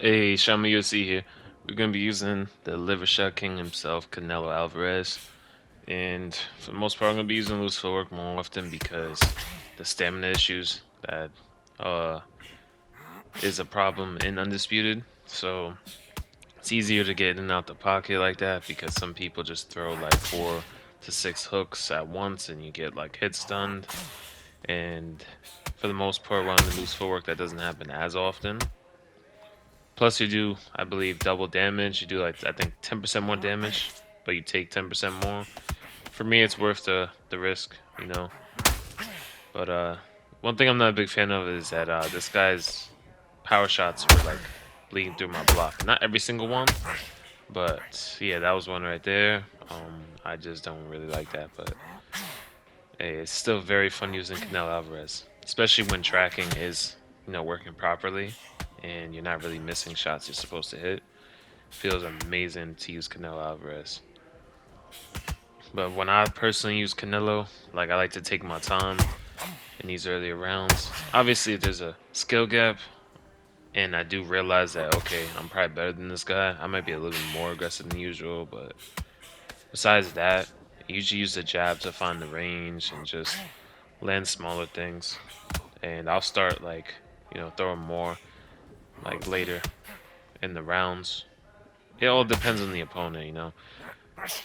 Hey, Shama UFC here. We're gonna be using the liver shot king himself, Canelo Alvarez, and for the most part, I'm gonna be using loose footwork more often because the stamina issues that uh is a problem in Undisputed. So it's easier to get in and out the pocket like that because some people just throw like 4 to 6 hooks at once and you get like hit stunned. And for the most part, when the loose footwork, that doesn't happen as often. Plus, you do, I believe, double damage. You do like I think 10% more damage, but you take 10% more. For me, it's worth the risk. But one thing I'm not a big fan of is that this guy's power shots were like bleeding through my block. Not every single one, but yeah, that was one right there. I just don't really like that, but hey, it's still very fun using Canelo Alvarez, especially when tracking is working properly and you're not really missing shots you're supposed to hit. Feels amazing to use Canelo Alvarez. But when I personally use Canelo, like I like to take my time in these earlier rounds. Obviously, there's a skill gap, and I do realize that okay, I'm probably better than this guy. I might be a little bit more aggressive than usual, but besides that, I usually use the jab to find the range and just land smaller things. And I'll start like throwing more like later in the rounds. It all depends on the opponent.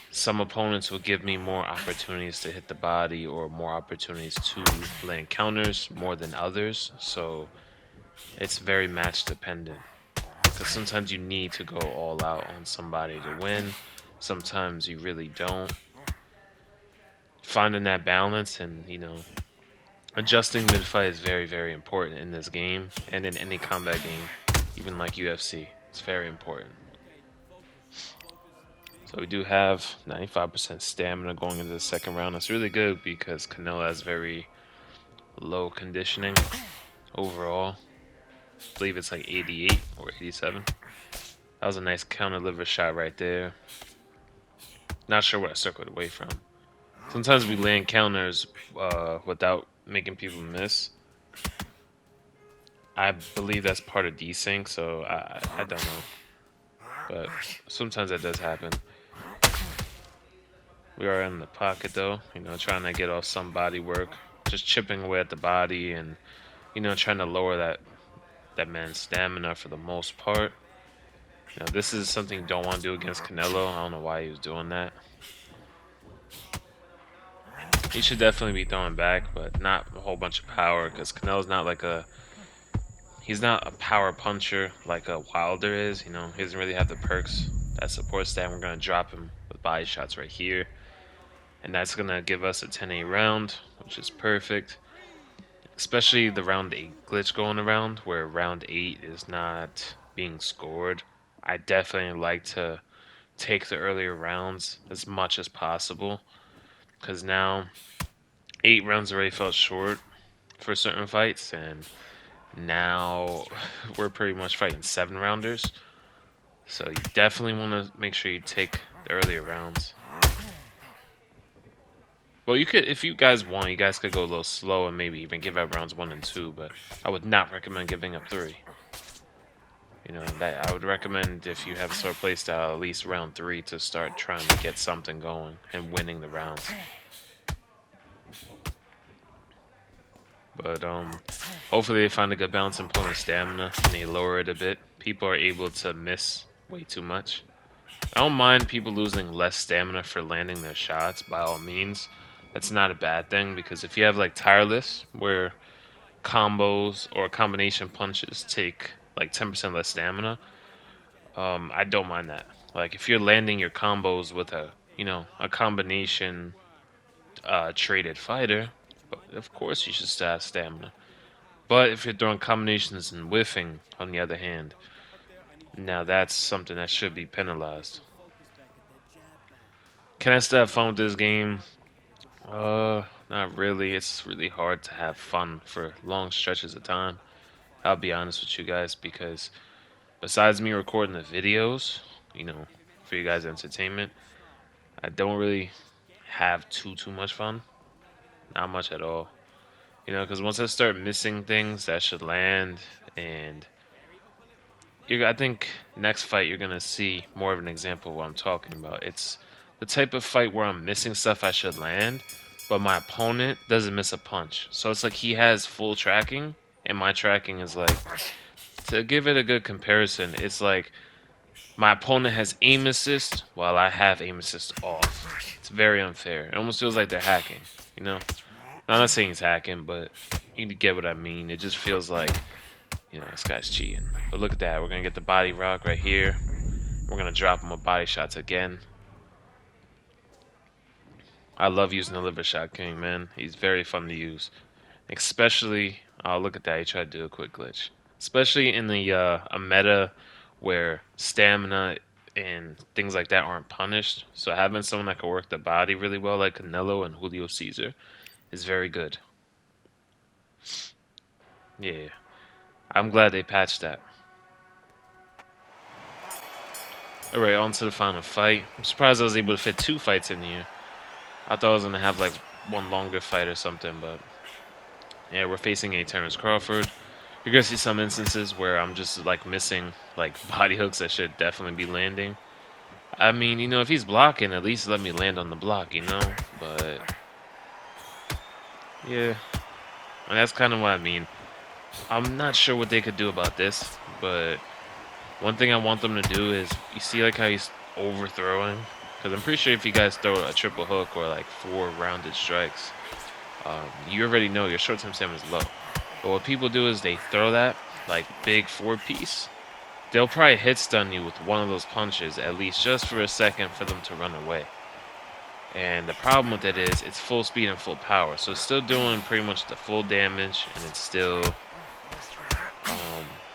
Some opponents will give me more opportunities to hit the body or more opportunities to land counters more than others. So it's very match dependent. Because sometimes you need to go all out on somebody to win. Sometimes you really don't. Finding that balance and, adjusting mid fight is very, very important in this game and in any combat game, even like UFC. It's very important. So we do have 95% stamina going into the second round. That's really good because Canelo has very low conditioning overall. I believe it's like 88 or 87. That was a nice counter liver shot right there. Not sure what I circled away from. Sometimes we land counters without making people miss. I believe that's part of desync, so I don't know. But sometimes that does happen. We are in the pocket though, trying to get off some body work. Just chipping away at the body and, trying to lower that man's stamina for the most part. This is something you don't want to do against Canelo. I don't know why he was doing that. He should definitely be throwing back, but not a whole bunch of power because Canelo's not like he's not a power puncher like a Wilder is. He doesn't really have the perks that supports that. We're going to drop him with body shots right here. And that's going to give us a 10-8 round, which is perfect. Especially the round 8 glitch going around where round 8 is not being scored. I definitely like to take the earlier rounds as much as possible because now 8 rounds already felt short for certain fights, and now we're pretty much fighting 7 rounders. So you definitely want to make sure you take the earlier rounds. Well, you could, if you guys want, you guys could go a little slow and maybe even give up rounds 1 and 2, but I would not recommend giving up 3. That I would recommend if you have a sort of playstyle, at least round 3 to start trying to get something going and winning the rounds. But hopefully they find a good balance in opponent's stamina and they lower it a bit. People are able to miss way too much. I don't mind people losing less stamina for landing their shots, by all means. That's not a bad thing because if you have like tireless, where combos or combination punches take like 10% less stamina, I don't mind that. Like if you're landing your combos with a combination traded fighter, of course you should still have stamina. But if you're throwing combinations and whiffing, on the other hand, now that's something that should be penalized. Can I still have fun with this game? Not really. It's really hard to have fun for long stretches of time. I'll be honest with you guys because besides me recording the videos, for you guys' entertainment, I don't really have too much fun. Not much at all. Because once I start missing things that should land and I think next fight you're gonna see more of an example of what I'm talking about. It's the type of fight where I'm missing stuff I should land, but my opponent doesn't miss a punch. So it's like he has full tracking, and my tracking is like, to give it a good comparison, it's like my opponent has aim assist while I have aim assist off. It's very unfair. It almost feels like they're hacking, you know? I'm not saying he's hacking, but you get what I mean. It just feels like, this guy's cheating. But look at that. We're going to get the body rock right here. We're going to drop him with body shots again. I love using the liver shot king, man. He's very fun to use. Especially, oh, look at that. He tried to do a quick glitch. Especially in the a meta where stamina and things like that aren't punished. So having someone that can work the body really well, like Canelo and Julio Caesar, is very good. Yeah, I'm glad they patched that. Alright, on to the final fight. I'm surprised I was able to fit 2 fights in here. I thought I was going to have like one longer fight or something, but yeah, we're facing a Terrence Crawford. You're going to see some instances where I'm just like missing like body hooks that should definitely be landing. I mean, if he's blocking, at least let me land on the block. But yeah, and that's kind of what I mean. I'm not sure what they could do about this, but one thing I want them to do is, you see like how he's overthrowing? Because I'm pretty sure if you guys throw a triple hook or like 4 rounded strikes, you already know your short-term stamina is low. But what people do is they throw that like big 4-piece. They'll probably hit stun you with one of those punches at least just for a second for them to run away. And the problem with it is it's full speed and full power. So it's still doing pretty much the full damage, and it's still,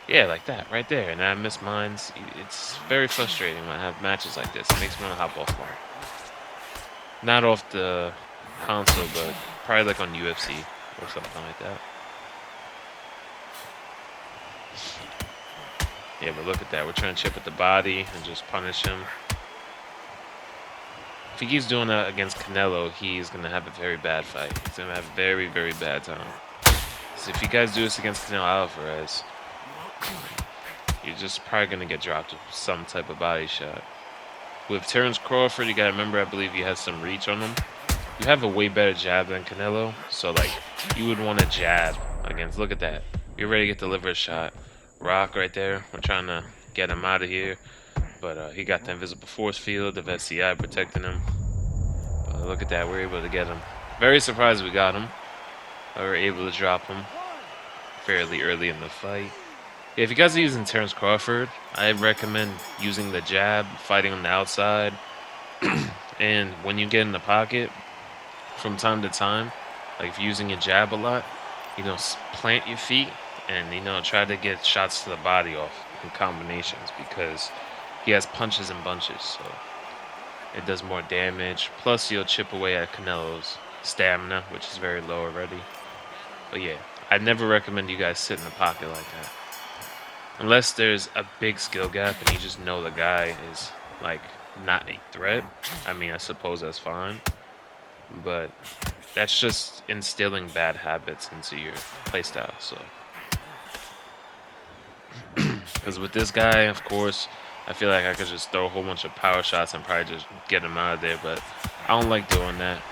yeah, like that right there. And I miss mines. It's very frustrating when I have matches like this. It makes me want to hop off one. Not off the console, but probably like on UFC or something like that. Yeah, but look at that. We're trying to chip at the body and just punish him. If he keeps doing that against Canelo, he's going to have a very bad fight. He's going to have a very, very bad time. So if you guys do this against Canelo Alvarez, you're just probably going to get dropped with some type of body shot. With Terrence Crawford, you got to remember, I believe he has some reach on him. You have a way better jab than Canelo, so like you would want to jab against. Look at that. You're ready to get the liver shot. Rock right there. We're trying to get him out of here. But he got the invisible force field of SCI protecting him. But look at that. We're able to get him. Very surprised we got him. We were able to drop him fairly early in the fight. Yeah, if you guys are using Terrence Crawford, I recommend using the jab, fighting on the outside. And when you get in the pocket, from time to time, like if you're using your jab a lot, plant your feet and, try to get shots to the body off in combinations, because he has punches and bunches, so it does more damage. Plus, you'll chip away at Canelo's stamina, which is very low already. But yeah, I'd never recommend you guys sit in the pocket like that. Unless there's a big skill gap and you just know the guy is, like, not a threat. I mean, I suppose that's fine. But that's just instilling bad habits into your playstyle, so. Because with this guy, of course, I feel like I could just throw a whole bunch of power shots and probably just get him out of there, but I don't like doing that.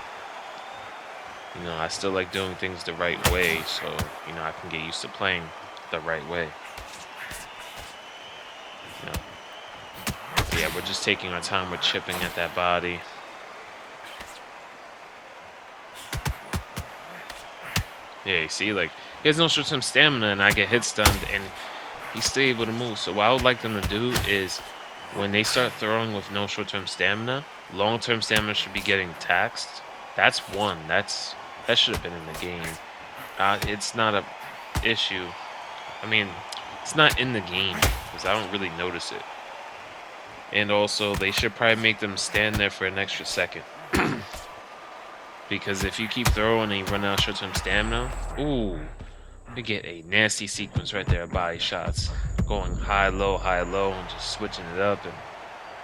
I still like doing things the right way, so, I can get used to playing the right way. Yeah, we're just taking our time. We're chipping at that body. Yeah, you see, like, he has no short-term stamina, and I get hit stunned, and he's still able to move. So what I would like them to do is, when they start throwing with no short-term stamina, long-term stamina should be getting taxed. That's one. That should have been in the game. It's not a issue. I mean, it's not in the game, because I don't really notice it. And also, they should probably make them stand there for an extra second. Because if you keep throwing and you run out of short-term stamina, ooh, we get a nasty sequence right there of body shots. Going high, low, and just switching it up. And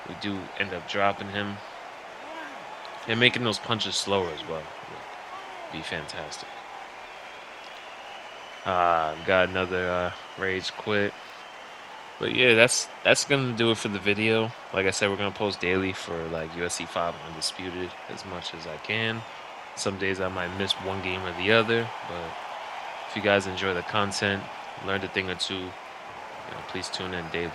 we do end up dropping him. And making those punches slower as well would be fantastic. Got another rage quit. But yeah, that's gonna do it for the video. Like I said, we're gonna post daily for like UFC 5 Undisputed as much as I can. Some days I might miss one game or the other, but if you guys enjoy the content, learned a thing or two, please tune in daily.